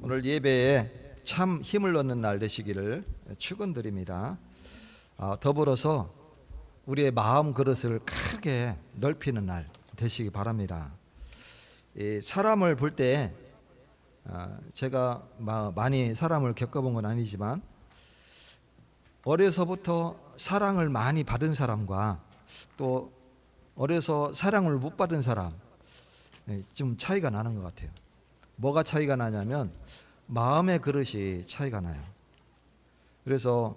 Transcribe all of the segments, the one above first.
오늘 예배에 참 힘을 얻는 날 되시기를 축원드립니다. 더불어서 우리의 마음 그릇을 크게 넓히는 날 되시기 바랍니다. 사람을 볼 때 제가 많이 사람을 겪어본 건 아니지만 어려서부터 사랑을 많이 받은 사람과 또 어려서 사랑을 못 받은 사람 좀 차이가 나는 것 같아요. 뭐가 차이가 나냐면 마음의 그릇이 차이가 나요. 그래서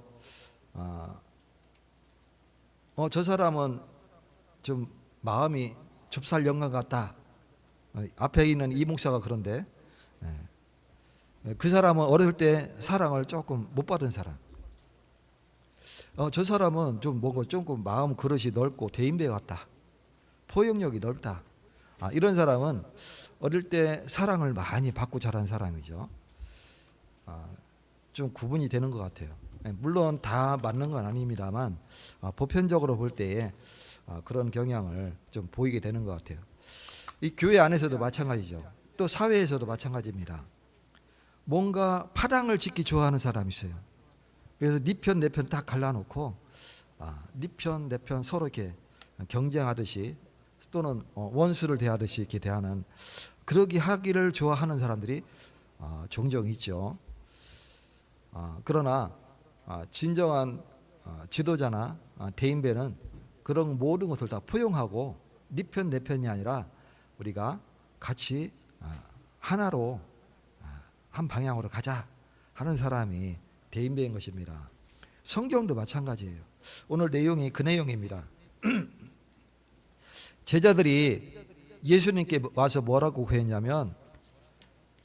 저 사람은 좀 마음이 좁쌀 영감 같다. 앞에 있는 이 목사가 그런데 그 사람은 어릴 때 사랑을 조금 못 받은 사람. 저 사람은 좀 뭔가 조금 마음 그릇이 넓고 대인배 같다. 포용력이 넓다. 이런 사람은 어릴 때 사랑을 많이 받고 자란 사람이죠. 좀 구분이 되는 것 같아요. 물론 다 맞는 건 아닙니다만 보편적으로 볼 때에 그런 경향을 좀 보이게 되는 것 같아요. 이 교회 안에서도 마찬가지죠. 또 사회에서도 마찬가지입니다. 뭔가 파랑을 짓기 좋아하는 사람이 있어요. 그래서 네 편 내 편 딱 갈라놓고 네 편 내 편 서로 이렇게 경쟁하듯이 또는 원수를 대하듯이 이렇게 대하는 그러기 하기를 좋아하는 사람들이 종종 있죠. 그러나 진정한 지도자나 대인배는 그런 모든 것을 다 포용하고 네 편 내 편이 아니라 우리가 같이 하나로 한 방향으로 가자 하는 사람이 대인배인 것입니다. 성경도 마찬가지예요. 오늘 내용이 그 내용입니다. 제자들이 예수님께 와서 뭐라고 구했냐면,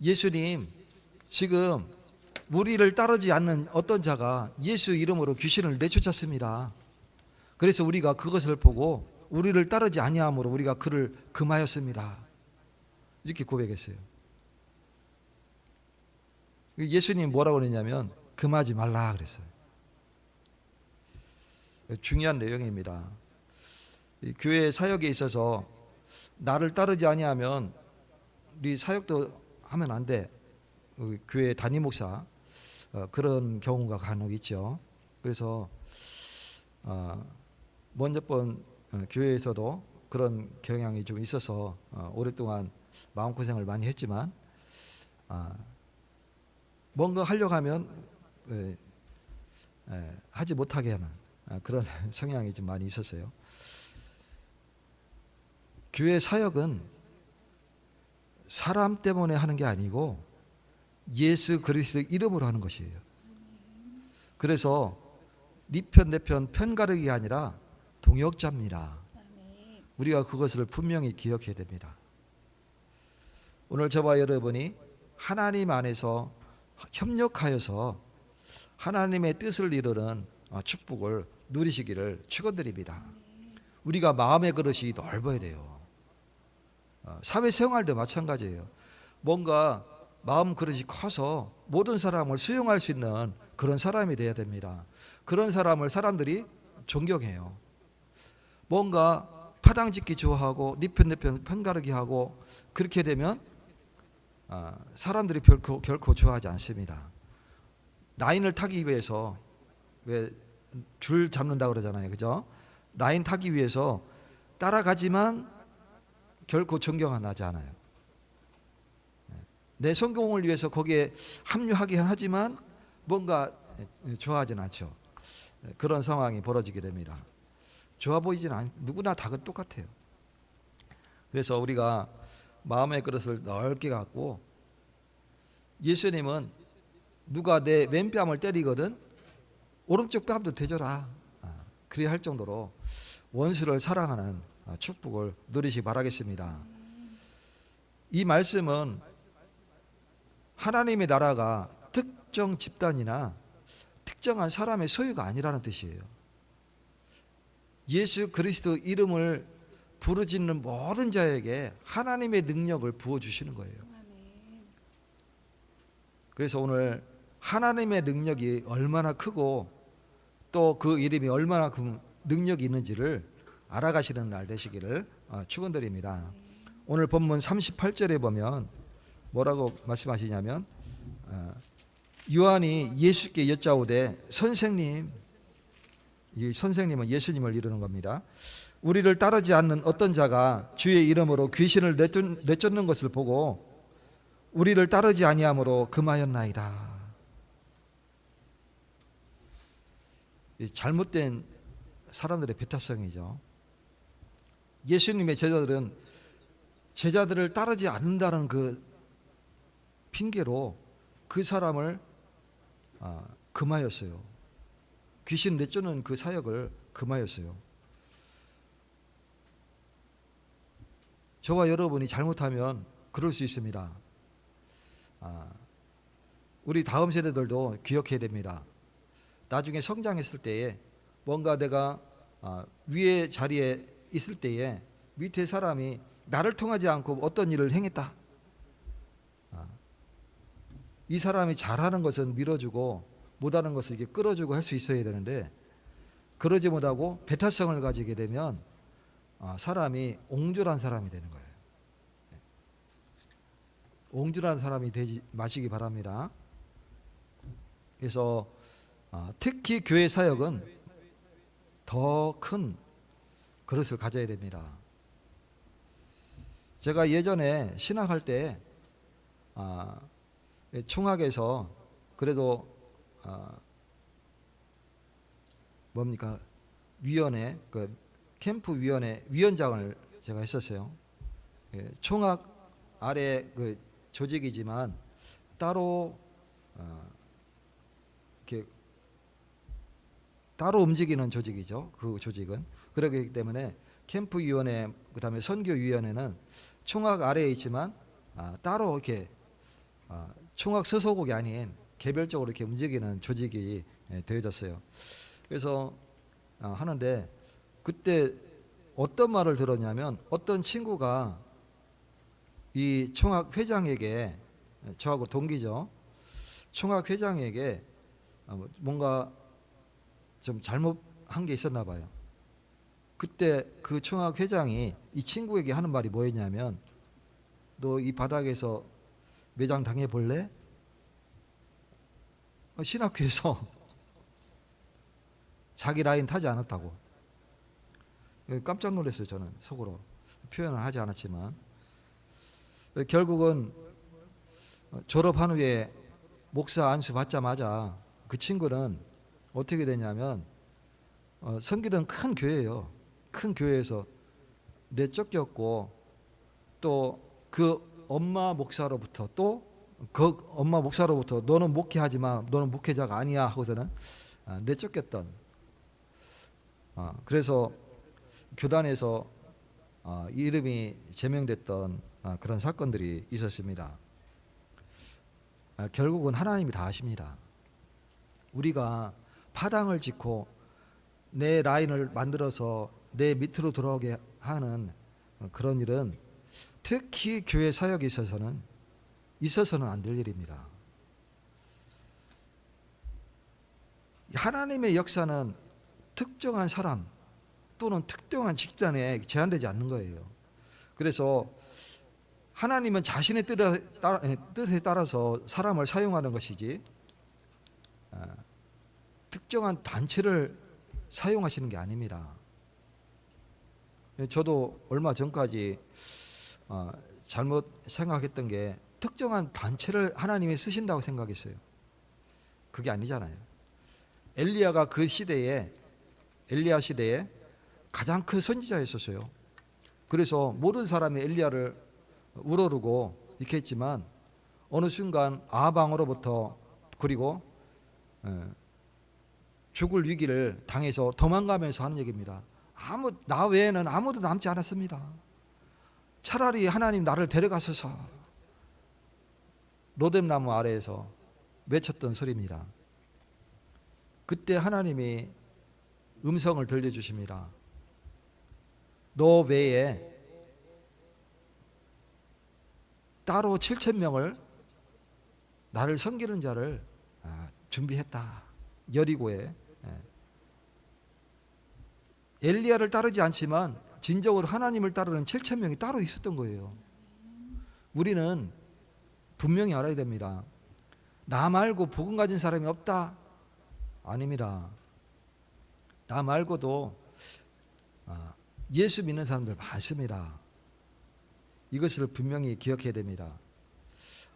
예수님, 지금 우리를 따르지 않는 어떤 자가 예수 이름으로 귀신을 내쫓았습니다. 그래서 우리가 그것을 보고 우리를 따르지 아니함으로 우리가 그를 금하였습니다. 이렇게 고백했어요. 예수님 뭐라고 그랬냐면 금하지 말라 그랬어요. 중요한 내용입니다. 교회 사역에 있어서 나를 따르지 아니하면 우리 사역도 하면 안 돼. 교회 담임 목사 그런 경우가 간혹 있죠. 그래서 먼저 번 교회에서도 그런 경향이 좀 있어서 오랫동안 마음고생을 많이 했지만 뭔가 하려고 하면 하지 못하게 하는 그런 성향이 좀 많이 있었어요. 교회 사역은 사람 때문에 하는 게 아니고 예수 그리스도 이름으로 하는 것이에요. 그래서 네 편 내 편 편가르기가 아니라 동역자입니다. 우리가 그것을 분명히 기억해야 됩니다. 오늘 저와 여러분이 하나님 안에서 협력하여서 하나님의 뜻을 이루는 축복을 누리시기를 축원드립니다. 우리가 마음의 그릇이 넓어야 돼요. 사회생활도 마찬가지예요. 뭔가 마음 그릇이 커서 모든 사람을 수용할 수 있는 그런 사람이 되어야 됩니다. 그런 사람을 사람들이 존경해요. 뭔가 파당짓기 좋아하고 네 편 내 편 편가르기 하고 그렇게 되면 사람들이 결코 좋아하지 않습니다. 라인을 타기 위해서 왜 줄 잡는다고 그러잖아요. 그죠? 라인 타기 위해서 따라가지만 결코 존경하지 않아요. 내 성공을 위해서 거기에 합류하긴 하지만 뭔가 좋아하진 않죠. 그런 상황이 벌어지게 됩니다. 좋아 보이진 않아요. 누구나 다 똑같아요. 그래서 우리가 마음의 그릇을 넓게 갖고, 예수님은 누가 내 왼뺨을 때리거든 오른쪽 뺨도 대줘라. 그래야 할 정도로 원수를 사랑하는 축복을 누리시기 바라겠습니다. 이 말씀은 하나님의 나라가 특정 집단이나 특정한 사람의 소유가 아니라는 뜻이에요. 예수 그리스도 이름을 부르짖는 모든 자에게 하나님의 능력을 부어주시는 거예요. 그래서 오늘 하나님의 능력이 얼마나 크고 또 그 이름이 얼마나 큰 능력이 있는지를 알아가시는 날 되시기를 축원드립니다. 오늘 본문 38절에 보면 뭐라고 말씀하시냐면 요한이 예수께 여짜오되 선생님, 이 선생님은 예수님을 이루는 겁니다. 우리를 따르지 않는 어떤 자가 주의 이름으로 귀신을 내쫓는 것을 보고 우리를 따르지 아니함으로 금하였나이다. 잘못된 사람들의 배타성이죠. 예수님의 제자들은 제자들을 따르지 않는다는 그 핑계로 그 사람을 금하였어요. 귀신 내쫓는 그 사역을 금하였어요. 저와 여러분이 잘못하면 그럴 수 있습니다. 우리 다음 세대들도 기억해야 됩니다. 나중에 성장했을 때에 뭔가 내가 위의 자리에 있을 때에 밑에 사람이 나를 통하지 않고 어떤 일을 행했다. 이 사람이 잘하는 것은 밀어주고 못하는 것을 이렇게 끌어주고 할 수 있어야 되는데 그러지 못하고 배타성을 가지게 되면 사람이 옹졸한 사람이 되는 거예요. 옹졸한 사람이 되지 마시기 바랍니다. 그래서 특히 교회 사역은 더 큰 그릇을 가져야 됩니다. 제가 예전에 신학할 때 총학에서 그래도 뭡니까 위원회 그 캠프 위원회 위원장을 제가 했었어요. 총학 아래 그 조직이지만 따로 이렇게 따로 움직이는 조직이죠. 그 조직은 그렇기 때문에 캠프 위원회 그다음에 선교 위원회는 총학 아래에 있지만 따로 이렇게 총학 소속이 아닌 개별적으로 이렇게 움직이는 조직이 되어졌어요. 그래서 하는데 그때 어떤 말을 들었냐면 어떤 친구가 이 총학 회장에게 저하고 동기죠. 총학 회장에게 뭔가 좀 잘못한 게 있었나 봐요. 그때 그 총학 회장이 이 친구에게 하는 말이 뭐였냐면 너 이 바닥에서 매장 당해 볼래? 신학교에서 자기 라인 타지 않았다고. 깜짝 놀랐어요. 저는 속으로 표현은 하지 않았지만 결국은 졸업한 후에 목사 안수 받자마자 그 친구는 어떻게 되냐면 섬기던 큰 교회예요. 큰 교회에서 내쫓겼고 또 그 엄마 목사로부터 너는 목회하지 마, 너는 목회자가 아니야 하고서는 내쫓겼던 그래서 교단에서 이름이 제명됐던 그런 사건들이 있었습니다. 결국은 하나님이 다 아십니다. 우리가 파당을 짓고 내 라인을 만들어서 내 밑으로 들어오게 하는 그런 일은 특히 교회 사역에 있어서는 안 될 일입니다. 하나님의 역사는 특정한 사람 또는 특정한 집단에 제한되지 않는 거예요. 그래서 하나님은 자신의 뜻에 따라서 사람을 사용하는 것이지 특정한 단체를 사용하시는 게 아닙니다. 저도 얼마 전까지 잘못 생각했던 게 특정한 단체를 하나님이 쓰신다고 생각했어요. 그게 아니잖아요. 엘리야가 그 시대에 엘리야 시대에 가장 큰 선지자였었어요. 그래서 모든 사람이 엘리야를 우러르고 이렇게 했지만 어느 순간 아방으로부터 그리고 죽을 위기를 당해서 도망가면서 하는 얘기입니다. 나 외에는 아무도 남지 않았습니다. 차라리 하나님 나를 데려가소서. 로뎀나무 아래에서 외쳤던 소리입니다. 그때 하나님이 음성을 들려주십니다. 너 외에 따로 7,000명을 나를 섬기는 자를 준비했다. 여리고에 엘리야를 따르지 않지만 진정으로 하나님을 따르는 7,000명이 따로 있었던 거예요. 우리는 분명히 알아야 됩니다. 나 말고 복음 가진 사람이 없다? 아닙니다. 나 말고도 예수 믿는 사람들 많습니다. 이것을 분명히 기억해야 됩니다.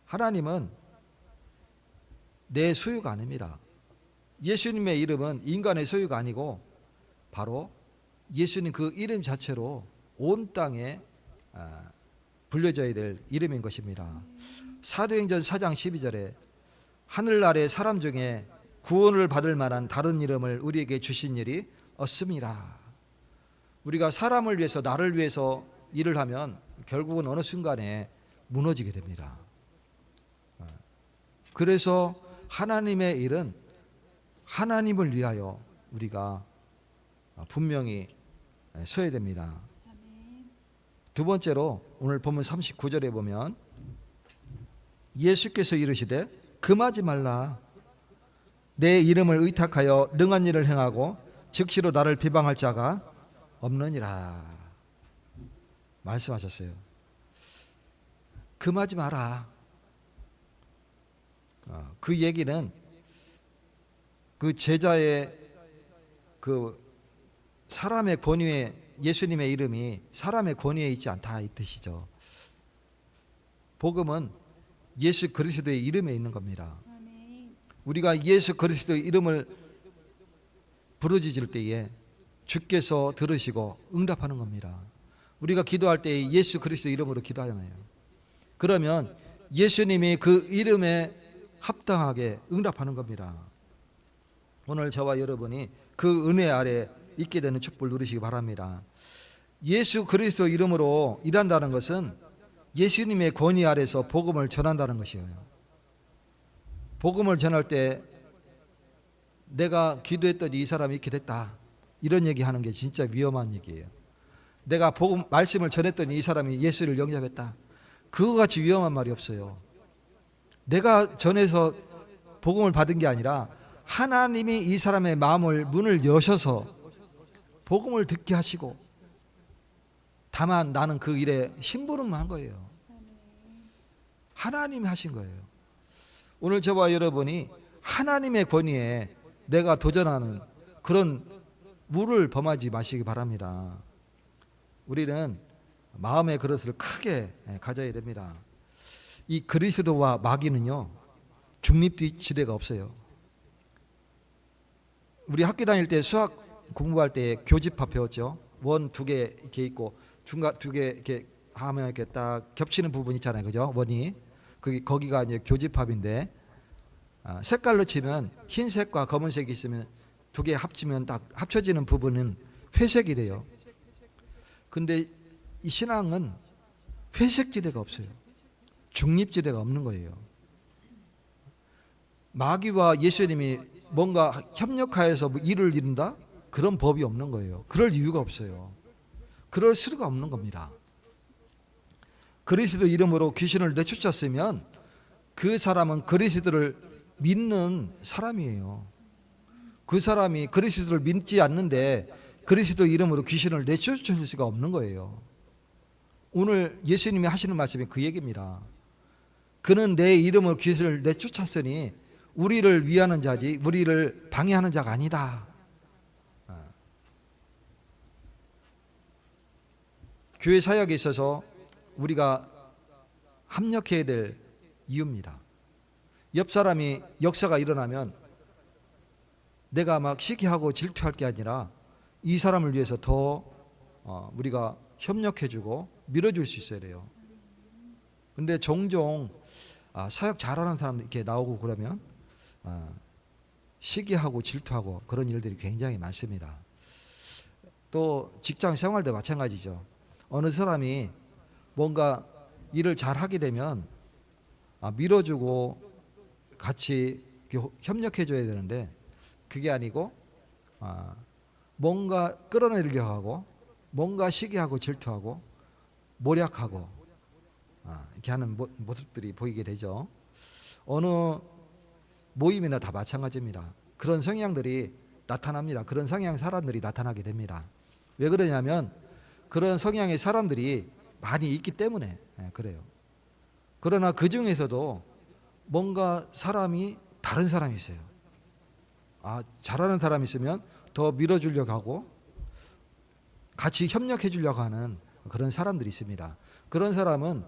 하나님은 내 소유가 아닙니다. 예수님의 이름은 인간의 소유가 아니고 바로 예수님 그 이름 자체로 온 땅에 불려져야 될 이름인 것입니다. 사도행전 4장 12절에 하늘 아래 사람 중에 구원을 받을 만한 다른 이름을 우리에게 주신 일이 없습니다. 우리가 사람을 위해서, 나를 위해서 일을 하면 결국은 어느 순간에 무너지게 됩니다. 그래서 하나님의 일은 하나님을 위하여 우리가 분명히 서야 됩니다. 두 번째로 오늘 본문 39절에 보면 예수께서 이르시되 금하지 말라. 내 이름을 의탁하여 능한 일을 행하고 즉시로 나를 비방할 자가 없느니라 말씀하셨어요. 금하지 마라. 그 얘기는 그 제자의 그 사람의 권위에, 예수님의 이름이 사람의 권위에 있지 않다 이 뜻이죠. 복음은 예수 그리스도의 이름에 있는 겁니다. 우리가 예수 그리스도의 이름을 부르짖을 때에 주께서 들으시고 응답하는 겁니다. 우리가 기도할 때 예수 그리스도 이름으로 기도하잖아요. 그러면 예수님이 그 이름에 합당하게 응답하는 겁니다. 오늘 저와 여러분이 그 은혜 아래 있게 되는 축복을 누리시기 바랍니다. 예수 그리스도 이름으로 일한다는 것은 예수님의 권위 아래서 복음을 전한다는 것이에요. 복음을 전할 때 내가 기도했더니 이 사람이 이렇게 됐다, 이런 얘기하는 게 진짜 위험한 얘기예요. 내가 복음 말씀을 전했더니 이 사람이 예수를 영접했다, 그거 같이 위험한 말이 없어요. 내가 전해서 복음을 받은 게 아니라 하나님이 이 사람의 마음을, 문을 여셔서 복음을 듣게 하시고, 다만 나는 그 일에 심부름만 한 거예요. 하나님이 하신 거예요. 오늘 저와 여러분이 하나님의 권위에 내가 도전하는 그런 물을 범하지 마시기 바랍니다. 우리는 마음의 그릇을 크게 가져야 됩니다. 이 그리스도와 마귀는요, 중립지대가 없어요. 우리 학교 다닐 때 수학 공부할 때 교집합 배웠죠. 원 두 개 이렇게 있고 중간 두 개 이렇게 하면 이렇게 딱 겹치는 부분 있잖아요, 그죠? 원이 거기가 이제 교집합인데, 색깔로 치면 흰색과 검은색이 있으면 두 개 합치면 딱 합쳐지는 부분은 회색이래요. 근데 이 신앙은 회색지대가 없어요. 중립지대가 없는 거예요. 마귀와 예수님이 뭔가 협력하여서 일을 이룬다? 그런 법이 없는 거예요. 그럴 이유가 없어요. 그럴 수가 없는 겁니다. 그리스도 이름으로 귀신을 내쫓았으면 그 사람은 그리스도를 믿는 사람이에요. 그 사람이 그리스도를 믿지 않는데 그리스도 이름으로 귀신을 내쫓을 수가 없는 거예요. 오늘 예수님이 하시는 말씀이 그 얘기입니다. 그는 내 이름으로 귀신을 내쫓았으니 우리를 위하는 자지 우리를 방해하는 자가 아니다. 교회 사역에 있어서 우리가 합력해야 될 이유입니다. 옆 사람이 역사가 일어나면 내가 막 시기하고 질투할 게 아니라 이 사람을 위해서 더 우리가 협력해주고 밀어줄 수 있어야 돼요. 근데 종종 사역 잘하는 사람 이렇게 나오고 그러면 시기하고 질투하고 그런 일들이 굉장히 많습니다. 또 직장 생활도 마찬가지죠. 어느 사람이 뭔가 일을 잘하게 되면 밀어주고 같이 협력해줘야 되는데 그게 아니고 뭔가 끌어내리려고 하고 뭔가 시기하고 질투하고 모략하고 이렇게 하는 모습들이 보이게 되죠. 어느 모임이나 다 마찬가지입니다. 그런 성향들이 나타납니다. 그런 성향 사람들이 나타나게 됩니다. 왜 그러냐면 그런 성향의 사람들이 많이 있기 때문에 그래요. 그러나 그 중에서도 뭔가 사람이 다른 사람이 있어요. 잘하는 사람이 있으면 더 밀어주려고 하고 같이 협력해 주려고 하는 그런 사람들이 있습니다. 그런 사람은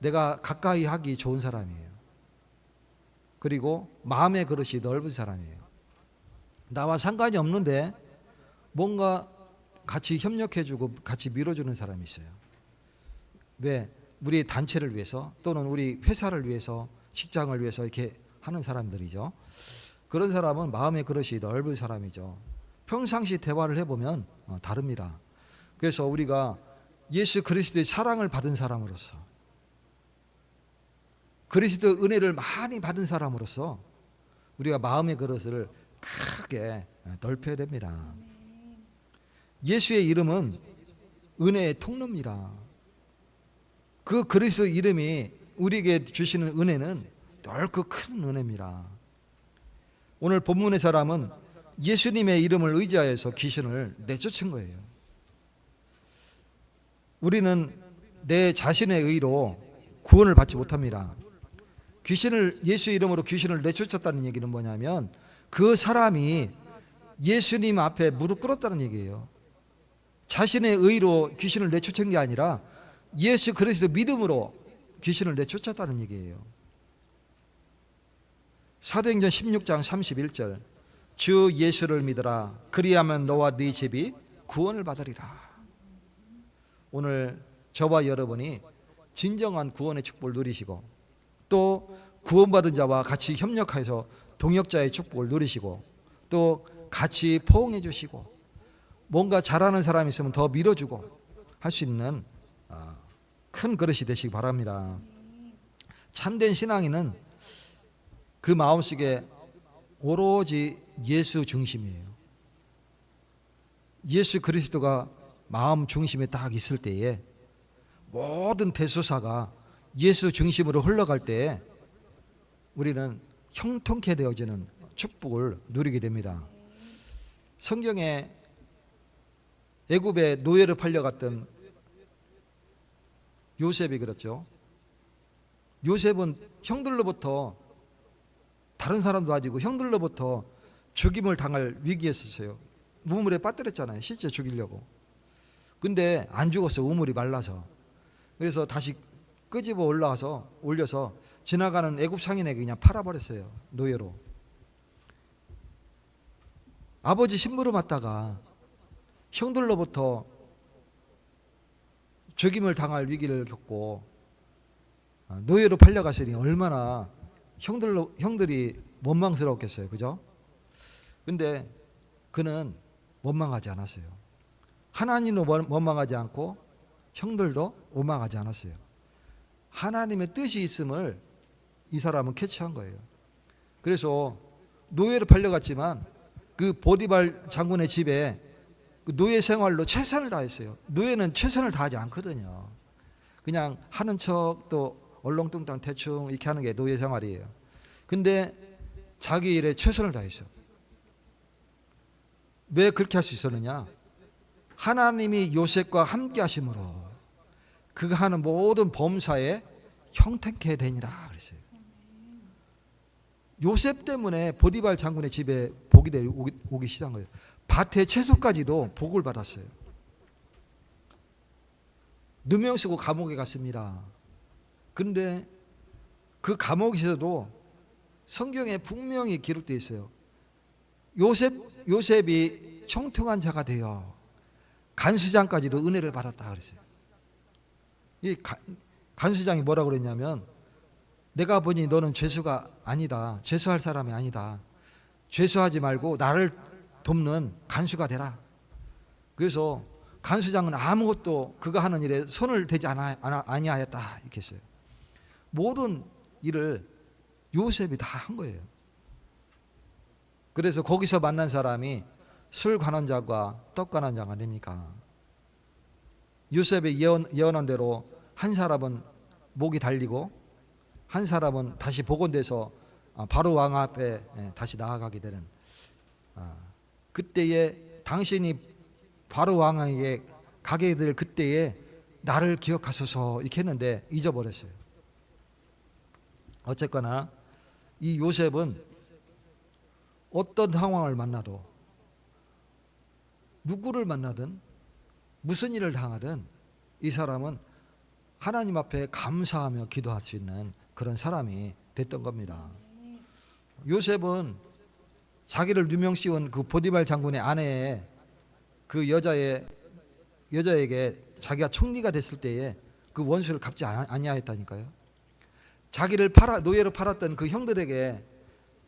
내가 가까이 하기 좋은 사람이에요. 그리고 마음의 그릇이 넓은 사람이에요. 나와 상관이 없는데 뭔가 같이 협력해 주고 같이 밀어주는 사람이 있어요. 왜? 우리 단체를 위해서 또는 우리 회사를 위해서 직장을 위해서 이렇게 하는 사람들이죠. 그런 사람은 마음의 그릇이 넓은 사람이죠. 평상시 대화를 해보면 다릅니다. 그래서 우리가 예수 그리스도의 사랑을 받은 사람으로서, 그리스도의 은혜를 많이 받은 사람으로서 우리가 마음의 그릇을 크게 넓혀야 됩니다. 예수의 이름은 은혜의 통로입니다. 그 그리스도 이름이 우리에게 주시는 은혜는 넓고 큰 은혜입니다. 오늘 본문의 사람은 예수님의 이름을 의지하여서 귀신을 내쫓은 거예요. 우리는 내 자신의 의로 구원을 받지 못합니다. 예수 이름으로 귀신을 내쫓았다는 얘기는 뭐냐면 그 사람이 예수님 앞에 무릎 꿇었다는 얘기예요. 자신의 의로 귀신을 내쫓은 게 아니라 예수 그리스도 믿음으로 귀신을 내쫓았다는 얘기예요. 사도행전 16장 31절 주 예수를 믿으라 그리하면 너와 네 집이 구원을 받으리라. 오늘 저와 여러분이 진정한 구원의 축복을 누리시고 또 구원받은 자와 같이 협력해서 동역자의 축복을 누리시고 또 같이 포옹해 주시고 뭔가 잘하는 사람이 있으면 더 밀어주고 할 수 있는 큰 그릇이 되시기 바랍니다. 참된 신앙인은 그 마음속에 오로지 예수 중심이에요. 예수 그리스도가 마음 중심에 딱 있을 때에 모든 대소사가 예수 중심으로 흘러갈 때에 우리는 형통케 되어지는 축복을 누리게 됩니다. 성경에 애굽에 노예로 팔려갔던 요셉이 그렇죠. 요셉은 형들로부터 다른 사람도 아니고 형들로부터 죽임을 당할 위기에 있었어요. 우물에 빠뜨렸잖아요. 실제 죽이려고. 근데 안 죽었어요. 우물이 말라서. 그래서 다시 끄집어 올려서 지나가는 애굽 상인에게 그냥 팔아버렸어요. 노예로. 아버지 심부름 왔다가 형들로부터 죽임을 당할 위기를 겪고 노예로 팔려갔으니 얼마나 형들이 원망스러웠겠어요. 그죠? 근데 그는 원망하지 않았어요. 하나님은 원망하지 않고 형들도 원망하지 않았어요. 하나님의 뜻이 있음을 이 사람은 캐치한 거예요. 그래서 노예로 팔려갔지만 그 보디발 장군의 집에 그 노예 생활로 최선을 다했어요. 노예는 최선을 다하지 않거든요. 그냥 하는 척 또 얼렁뚱땅 대충 이렇게 하는 게 노예 생활이에요. 근데 자기 일에 최선을 다했어요. 왜 그렇게 할 수 있었느냐? 하나님이 요셉과 함께 하심으로 그가 하는 모든 범사에 형통케 되니라 그랬어요. 요셉 때문에 보디발 장군의 집에 복이 오기 시작한 거예요. 밭의 채소까지도 복을 받았어요. 누명 쓰고 감옥에 갔습니다. 그런데 그 감옥에서도 성경에 분명히 기록되어 있어요. 요셉이 형통한 자가 되어 간수장까지도 은혜를 받았다 그랬어요. 이 간수장이 뭐라고 그랬냐면 내가 보니 너는 죄수가 아니다. 죄수할 사람이 아니다. 죄수하지 말고 나를 돕는 간수가 되라. 그래서 간수장은 아무것도 그가 하는 일에 손을 대지 아니하였다 이렇게 했어요. 모든 일을 요셉이 다 한 거예요. 그래서 거기서 만난 사람이 술 관원자과 떡 관원자가 아닙니까? 요셉이 예언한 대로 한 사람은 목이 달리고 한 사람은 다시 복원돼서 바로 왕 앞에 다시 나아가게 되는 그때에 당신이 바로 왕에게 가게 될 그때에 나를 기억하소서 이렇게 했는데 잊어버렸어요. 어쨌거나 이 요셉은 어떤 상황을 만나도, 누구를 만나든 무슨 일을 당하든 이 사람은 하나님 앞에 감사하며 기도할 수 있는 그런 사람이 됐던 겁니다. 요셉은 자기를 누명 씌운 그 보디발 장군의 아내의 그 여자에게 자기가 총리가 됐을 때에 그 원수를 갚지 아니하였다니까요. 자기를 노예로 팔았던 그 형들에게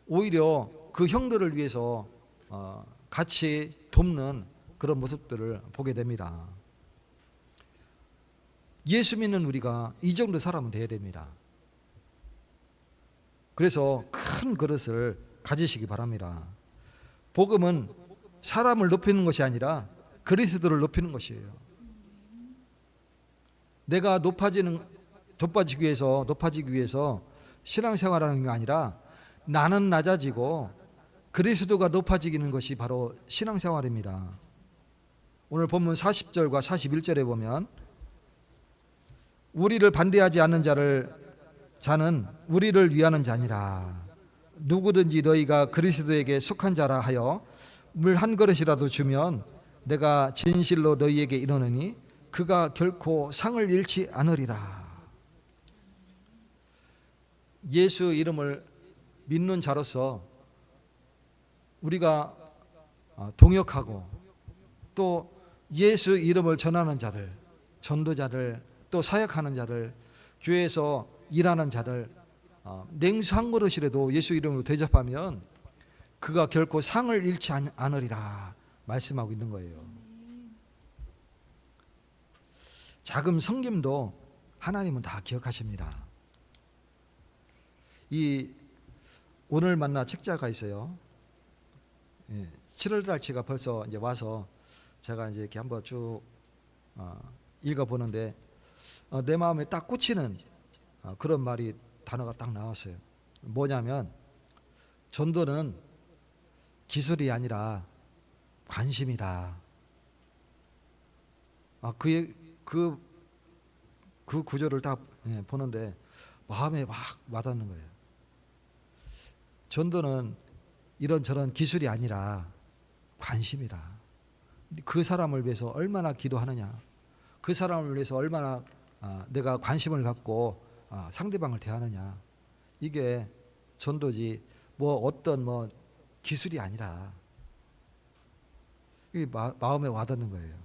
오히려 그 형들을 위해서 같이 돕는 그런 모습들을 보게 됩니다. 예수 믿는 우리가 이 정도 사람은 돼야 됩니다. 그래서 큰 그릇을 가지시기 바랍니다. 복음은 사람을 높이는 것이 아니라 그리스도를 높이는 것이에요. 내가 높아지기 위해서 신앙생활하는 게 아니라 나는 낮아지고 그리스도가 높아지는 것이 바로 신앙생활입니다. 오늘 본문 40절과 41절에 보면 우리를 반대하지 않는 자는 우리를 위하는 자니라. 누구든지 너희가 그리스도에게 속한 자라 하여 물 한 그릇이라도 주면 내가 진실로 너희에게 이르노니 그가 결코 상을 잃지 않으리라. 예수 이름을 믿는 자로서 우리가 동역하고 또 예수 이름을 전하는 자들, 전도자들, 또 사역하는 자들, 교회에서 일하는 자들, 냉수 한 그릇이라도 예수 이름으로 대접하면 그가 결코 상을 잃지 않으리라 말씀하고 있는 거예요. 작은 섬김도 하나님은 다 기억하십니다. 이 오늘 만나 책자가 있어요. 7월 달치가 벌써 이제 와서 제가 이제 이렇게 한번 쭉 읽어보는데 내 마음에 딱 꽂히는 그런 말이 단어가 딱 나왔어요. 뭐냐면 전도는 기술이 아니라 관심이다. 그 구절을 딱 보는데 마음에 막 와닿는 거예요. 전도는 이런저런 기술이 아니라 관심이다. 그 사람을 위해서 얼마나 기도하느냐, 그 사람을 위해서 얼마나 내가 관심을 갖고 상대방을 대하느냐, 이게 전도지 어떤 기술이 아니라 이게 마음에 와닿는 거예요.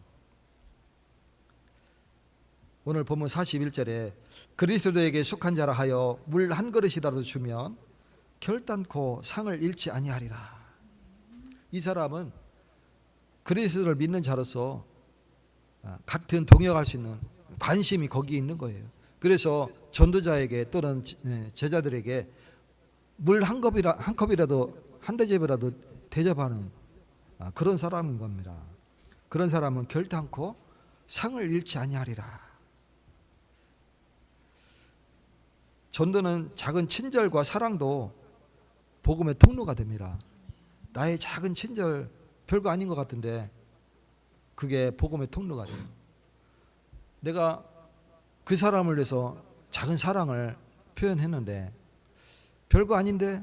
오늘 본문 41절에 그리스도에게 속한 자라 하여 물 한 그릇이라도 주면 결단코 상을 잃지 아니하리라. 이 사람은 그리스도를 믿는 자로서 같은 동역할 수 있는 관심이 거기에 있는 거예요. 그래서 전도자에게 또는 제자들에게 물 한 컵이라도 한 대접이라도 대접하는 그런 사람인 겁니다. 그런 사람은 결단코 상을 잃지 아니하리라. 전도는 작은 친절과 사랑도 복음의 통로가 됩니다. 나의 작은 친절 별거 아닌 것 같은데 그게 복음의 통로가 돼요. 내가 그 사람을 위해서 작은 사랑을 표현했는데 별거 아닌데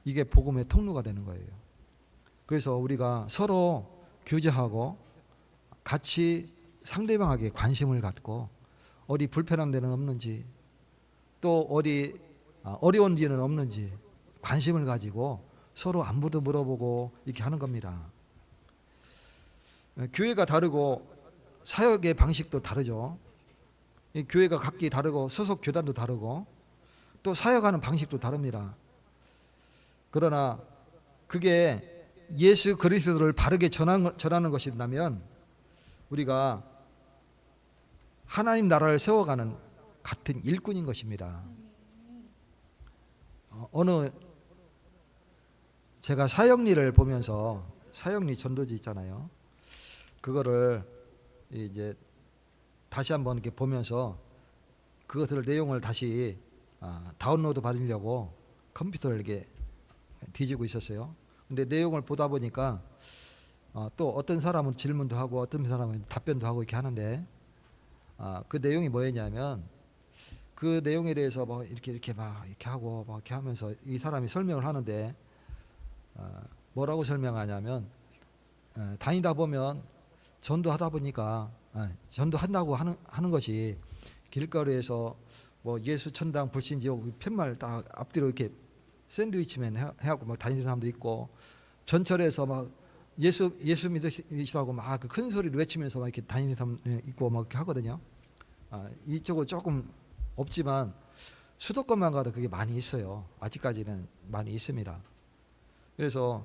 이게 복음의 통로가 되는 거예요. 그래서 우리가 서로 교제하고 같이 상대방에게 관심을 갖고 어디 불편한 데는 없는지 또 어디 어려운 데는 없는지 관심을 가지고 서로 안부도 물어보고 이렇게 하는 겁니다. 교회가 다르고 사역의 방식도 다르죠. 교회가 각기 다르고 소속 교단도 다르고 또 사역하는 방식도 다릅니다. 그러나 그게 예수 그리스도를 바르게 전하는 것이라면 우리가 하나님 나라를 세워가는 같은 일꾼인 것입니다. 제가 사역리를 보면서 사역리 전도지 있잖아요. 그거를 이제 다시 한번 이렇게 보면서 그것을 내용을 다시 다운로드 받으려고 컴퓨터를 이렇게 뒤지고 있었어요. 근데 내용을 보다 보니까 또 어떤 사람은 질문도 하고 어떤 사람은 답변도 하고 이렇게 하는데 그 내용이 뭐였냐면 그 내용에 대해서 뭐 이렇게 막 이렇게 하고 막 이렇게 하면서 이 사람이 설명을 하는데 뭐라고 설명하냐면 다니다 보면 전도하다 보니까 전도한다고 하는 것이 길거리에서 뭐 예수 천당 불신지옥 팻말 딱 앞뒤로 이렇게 샌드위치맨 해갖고 막 다니는 사람도 있고 전철에서 막 예수 믿으시라고 막 그 큰 소리를 외치면서 막 이렇게 다니는 사람 있고 막 이렇게 하거든요. 이쪽은 조금 없지만 수도권만 가도 그게 많이 있어요. 아직까지는 많이 있습니다. 그래서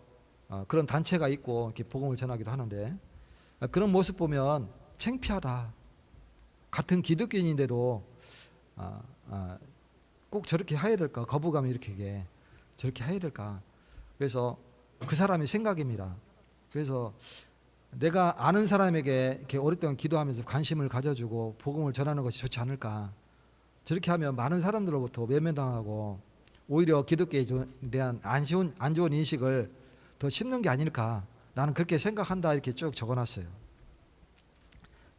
그런 단체가 있고 이렇게 복음을 전하기도 하는데 그런 모습 보면 창피하다. 같은 기독교인인데도 꼭 저렇게 해야 될까? 거부감이 이렇게 저렇게 해야 될까? 그래서 그 사람의 생각입니다. 그래서 내가 아는 사람에게 이렇게 오랫동안 기도하면서 관심을 가져주고 복음을 전하는 것이 좋지 않을까? 저렇게 하면 많은 사람들로부터 외면당하고 오히려 기독교에 대한 안 좋은 인식을 더 심는 게 아닐까? 나는 그렇게 생각한다 이렇게 쭉 적어놨어요.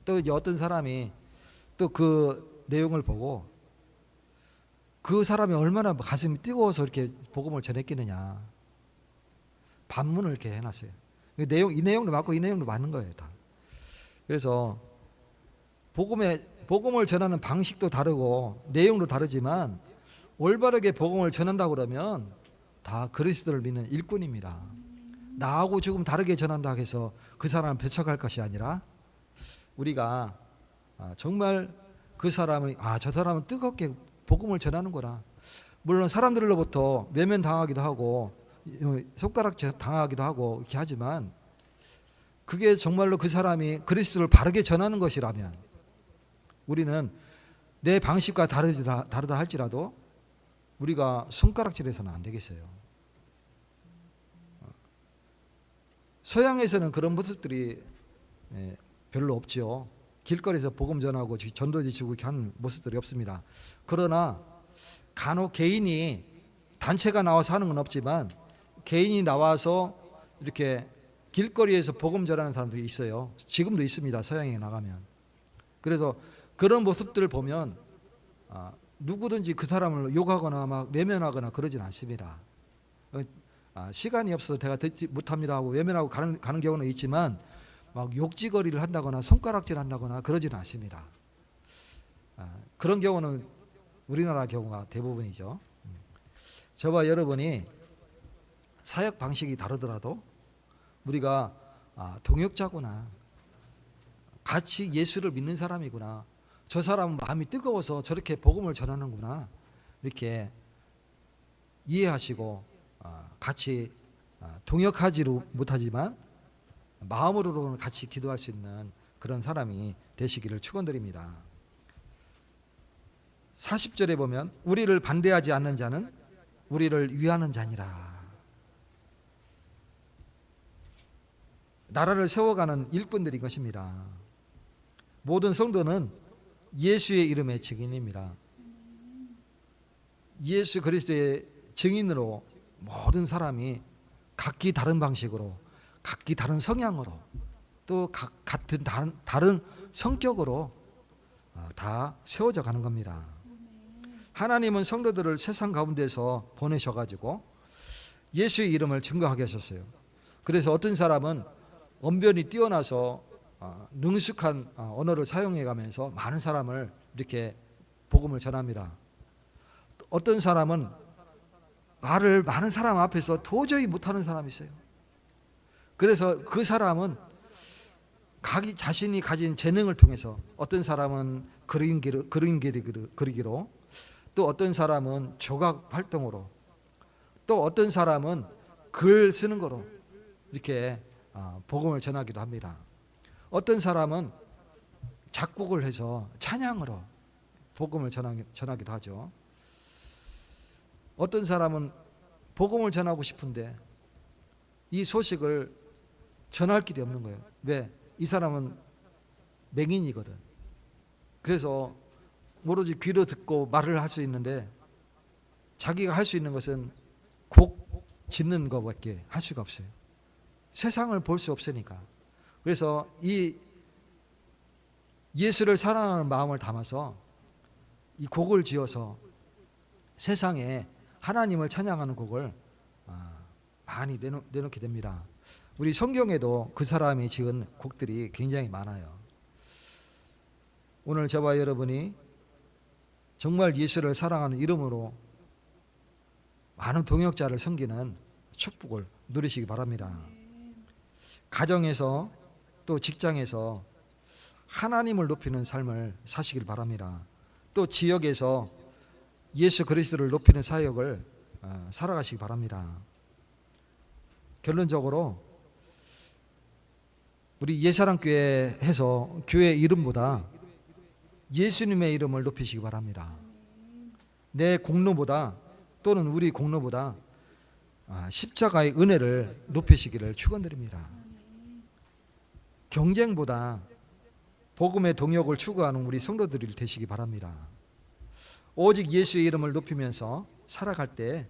또 이제 어떤 사람이 또 그 내용을 보고 그 사람이 얼마나 가슴이 뜨거워서 이렇게 복음을 전했겠느냐 반문을 이렇게 해놨어요. 이 내용도 맞고 이 내용도 맞는 거예요 다. 그래서 복음을 전하는 방식도 다르고 내용도 다르지만 올바르게 복음을 전한다고 그러면 다 그리스도를 믿는 일꾼입니다. 나하고 조금 다르게 전한다고 해서 그 사람을 배척할 것이 아니라 우리가 정말 그 사람의 저 사람은 뜨겁게 복음을 전하는구나. 물론 사람들로부터 외면당하기도 하고 손가락질 당하기도 하고 이렇게 하지만 그게 정말로 그 사람이 그리스도를 바르게 전하는 것이라면 우리는 내 방식과 다르다 할지라도 우리가 손가락질해서는 안 되겠어요. 서양에서는 그런 모습들이 별로 없죠. 길거리에서 복음 전하고 전도지 주고 이렇게 하는 모습들이 없습니다. 그러나 간혹 개인이 단체가 나와서 하는 건 없지만 개인이 나와서 이렇게 길거리에서 복음 전하는 사람들이 있어요. 지금도 있습니다. 서양에 나가면. 그래서 그런 모습들을 보면 누구든지 그 사람을 욕하거나 막 외면하거나 그러진 않습니다. 시간이 없어서 제가 듣지 못합니다 하고 외면하고 가는 경우는 있지만 막 욕지거리를 한다거나 손가락질 한다거나 그러지는 않습니다. 그런 경우는 우리나라 경우가 대부분이죠. 저와 여러분이 사역 방식이 다르더라도 우리가 동역자구나, 같이 예수를 믿는 사람이구나, 저 사람은 마음이 뜨거워서 저렇게 복음을 전하는구나 이렇게 이해하시고 같이 동역하지 못하지만 마음으로는 같이 기도할 수 있는 그런 사람이 되시기를 축원드립니다. 40절에 보면 우리를 반대하지 않는 자는 우리를 위하는 자니라. 나라를 세워가는 일꾼들인 것입니다. 모든 성도는 예수의 이름의 증인입니다. 예수 그리스도의 증인으로 모든 사람이 각기 다른 방식으로, 각기 다른 성향으로, 또 같은 다른 성격으로 다 세워져 가는 겁니다. 하나님은 성도들을 세상 가운데서 보내셔가지고 예수의 이름을 증거하게 하셨어요. 그래서 어떤 사람은 언변이 뛰어나서 능숙한 언어를 사용해가면서 많은 사람을 이렇게 복음을 전합니다. 어떤 사람은 말을 많은 사람 앞에서 도저히 못하는 사람이 있어요. 그래서 그 사람은 자신이 가진 재능을 통해서 어떤 사람은 그림기로 그리기로, 또 어떤 사람은 조각 활동으로, 또 어떤 사람은 글 쓰는 거로 이렇게 복음을 전하기도 합니다. 어떤 사람은 작곡을 해서 찬양으로 복음을 전하기도 하죠. 어떤 사람은 복음을 전하고 싶은데 이 소식을 전할 길이 없는 거예요. 왜? 이 사람은 맹인이거든. 그래서 오로지 귀로 듣고 말을 할 수 있는데 자기가 할 수 있는 것은 곡 짓는 것밖에 할 수가 없어요. 세상을 볼 수 없으니까. 그래서 이 예수를 사랑하는 마음을 담아서 이 곡을 지어서 세상에 하나님을 찬양하는 곡을 많이 내놓게 됩니다. 우리 성경에도 그 사람이 지은 곡들이 굉장히 많아요. 오늘 저와 여러분이 정말 예수를 사랑하는 이름으로 많은 동역자를 섬기는 축복을 누리시기 바랍니다. 가정에서 또 직장에서 하나님을 높이는 삶을 사시길 바랍니다. 또 지역에서 예수 그리스도를 높이는 사역을 살아가시기 바랍니다. 결론적으로 우리 예사랑교회에서 교회 이름보다 예수님의 이름을 높이시기 바랍니다. 내 공로보다 또는 우리 공로보다 십자가의 은혜를 높이시기를 축원드립니다. 경쟁보다 복음의 동역을 추구하는 우리 성도들이 되시기 바랍니다. 오직 예수의 이름을 높이면서 살아갈 때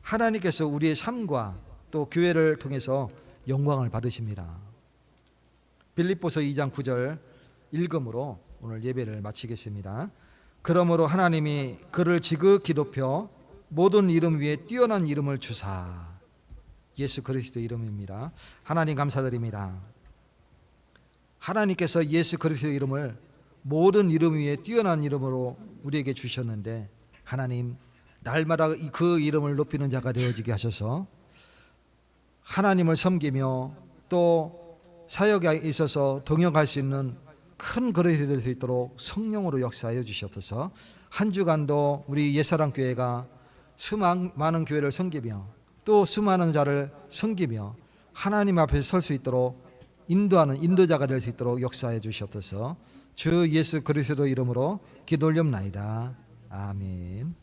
하나님께서 우리의 삶과 또 교회를 통해서 영광을 받으십니다. 빌립보서 2장 9절 읽음으로 오늘 예배를 마치겠습니다. 그러므로 하나님이 그를 지극히 높여 모든 이름 위에 뛰어난 이름을 주사. 예수 그리스도 이름입니다. 하나님 감사드립니다. 하나님께서 예수 그리스도 이름을 모든 이름 위에 뛰어난 이름으로 우리에게 주셨는데 하나님 날마다 그 이름을 높이는 자가 되어지게 하셔서 하나님을 섬기며 또 사역에 있어서 동역할 수 있는 큰 그릇이 될 수 있도록 성령으로 역사하여 주시옵소서. 한 주간도 우리 옛사랑교회가 수많은 교회를 섬기며 또 수많은 자를 섬기며 하나님 앞에 설 수 있도록 인도하는 인도자가 될 수 있도록 역사해 주시옵소서. 주 예수 그리스도 이름으로 기도 올리옵나이다. 아멘.